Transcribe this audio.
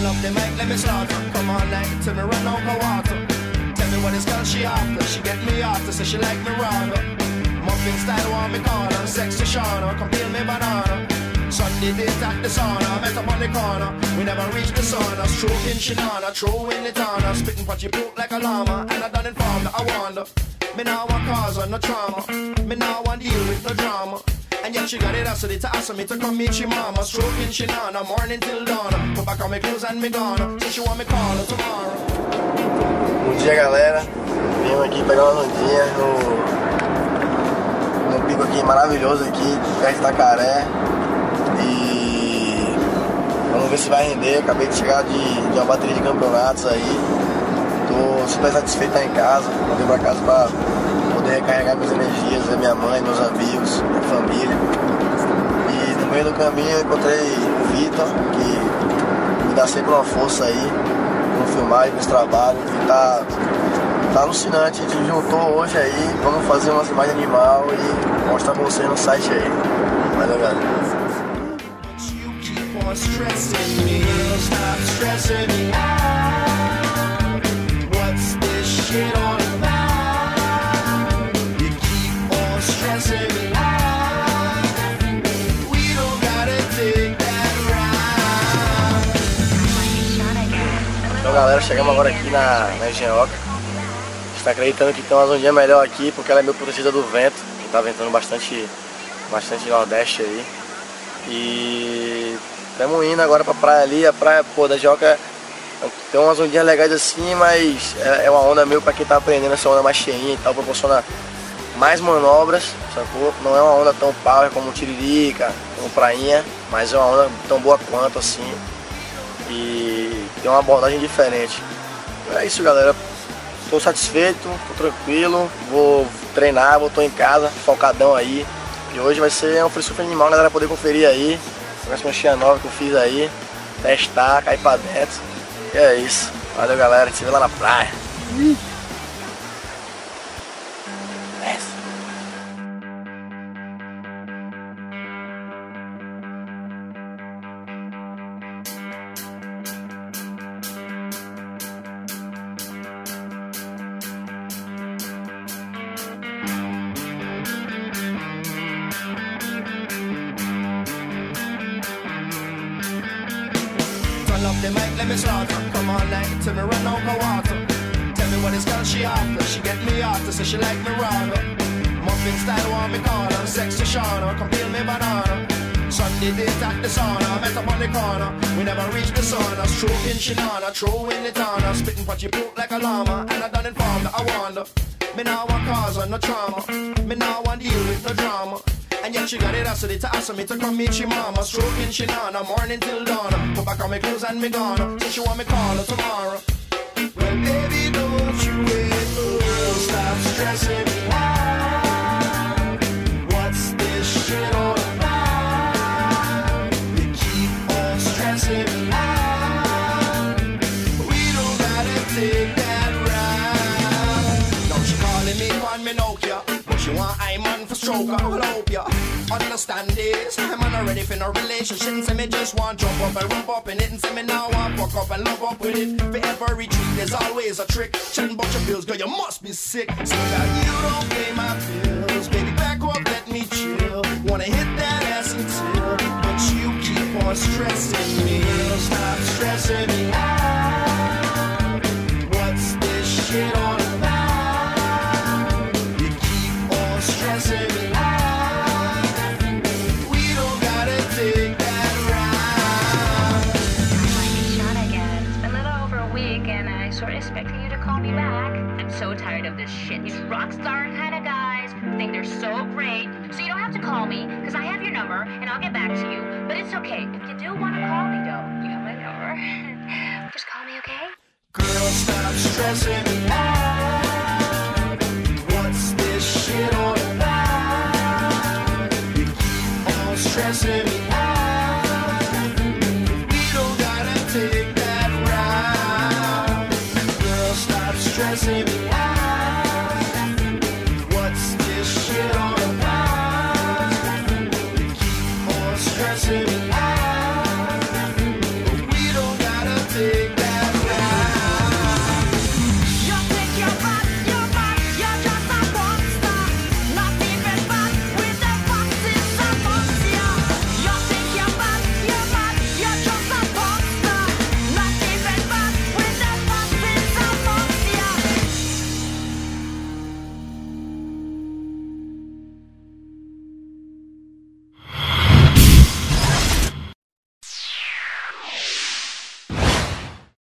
up the mic, let me slaughter. Come on night, till me run out of water. Tell me what it's called, she after. She get me after, so she like me rather. Muffin style want me call her. Sexy Shauna, come peel me banana. Sunday date at the sauna, met up on the corner. We never reach the sauna. Stroking Shinana, throwing it on her. Spitting patchy poke like a llama. And I done inform that I wonder. Me now want cause or no trauma. Me now want deal with no drama. And yet she got it audacity to ask me to come meet she mama. Stroking Shinana, morning till dawn. Put back on my clothes and me gone. So she want me call her tomorrow. Bom dia, galera. Vim aqui pegar uma ondinha no pico aqui maravilhoso aqui, perto de Itacaré. E vamos ver se vai render. Acabei de chegar de uma bateria de campeonatos aí. Tô super satisfeito de estar em casa. Voltei pra casa pra poder recarregar minhas energias, ver minha mãe, meus amigos, minha família. E no meio do caminho eu encontrei o Vitor, que me dá sempre uma força aí no filmagem, nos trabalhos. E tá alucinante. A gente juntou hoje aí. Vamos fazer umas imagens animal e mostrar pra vocês no site aí. Valeu, galera. Stressing me, stop stressing me out. What's this shit all about? You keep on stressing me out. We don't gotta take that route. Então, galera, chegamos agora aqui na Engenhoca. Está acreditando que tem uma ondinha melhor aqui porque ela é meio protegida do vento, que tá ventando bastante nordeste aí. E estamos indo agora pra praia ali. A praia, pô, da Engenhoca tem umas ondinhas legais assim, mas é uma onda meio pra quem tá aprendendo essa onda mais cheinha e tal, proporciona mais manobras, sacou? Não é uma onda tão power como Tiririca, como Prainha, mas é uma onda tão boa quanto assim. E tem uma abordagem diferente. É isso, galera. Tô satisfeito, tô tranquilo, vou treinar, tô em casa, focadão aí. E hoje vai ser um free surf animal, a galera poder conferir aí. Essa manchinha nova que eu fiz aí, testar, cair pra dentro. E é isso. Valeu, galera, a gente se vê lá na praia. Up the mic, let me slaughter. Come on night, till me run out of water. Tell me what it's called, she after. She get me after, so she like me rather. Muffin style want me call her. Sexy Shauna, come peel me banana. Sunday date at the sauna, met up on the corner. We never reach the sauna. Stroking Shinana, throwing it on her. Spitting patchy poke like a llama. And I done inform that I wonder. Me now want cause or no trauma. Me now want deal with no drama. And yet she got it audacity to ask me to come meet she mama. Stroking Shinana, morning till dawn. Put back on my clothes and me gone. So she want me call her tomorrow. Well, baby, don't you wait, girl. Stop stressing me out. What's this shit all about? You keep on stressing me out. We don't gotta take that route. Now she calling me on me Nokia. She want I'm on for stroker, well I hope ya understand this. I'm not ready for no relationship. Say me just want jump up and rump up in it. And say me now want fuck up and love up with it. For every treat there's always a trick. Chatting about your bills, girl, you must be sick. So that you don't pay my bills, baby back up, let me chill. Wanna hit that ass until, but you keep on stressing me. Stop stressing me out. What's this shit all about? Stressing me out. We don't gotta take that route. Shauna again. It's been a little over a week and I sort of expected you to call me back. I'm so tired of this shit. These rock star kind of guys think they're so great. So you don't have to call me because I have your number and I'll get back to you. But it's okay. If you do want to call me though, you have my number. Just call me, okay? Girl, stop stressing me out. What's this shit all about? You keep on stressing me out. We don't gotta take that route. Girl, stop stressing me out.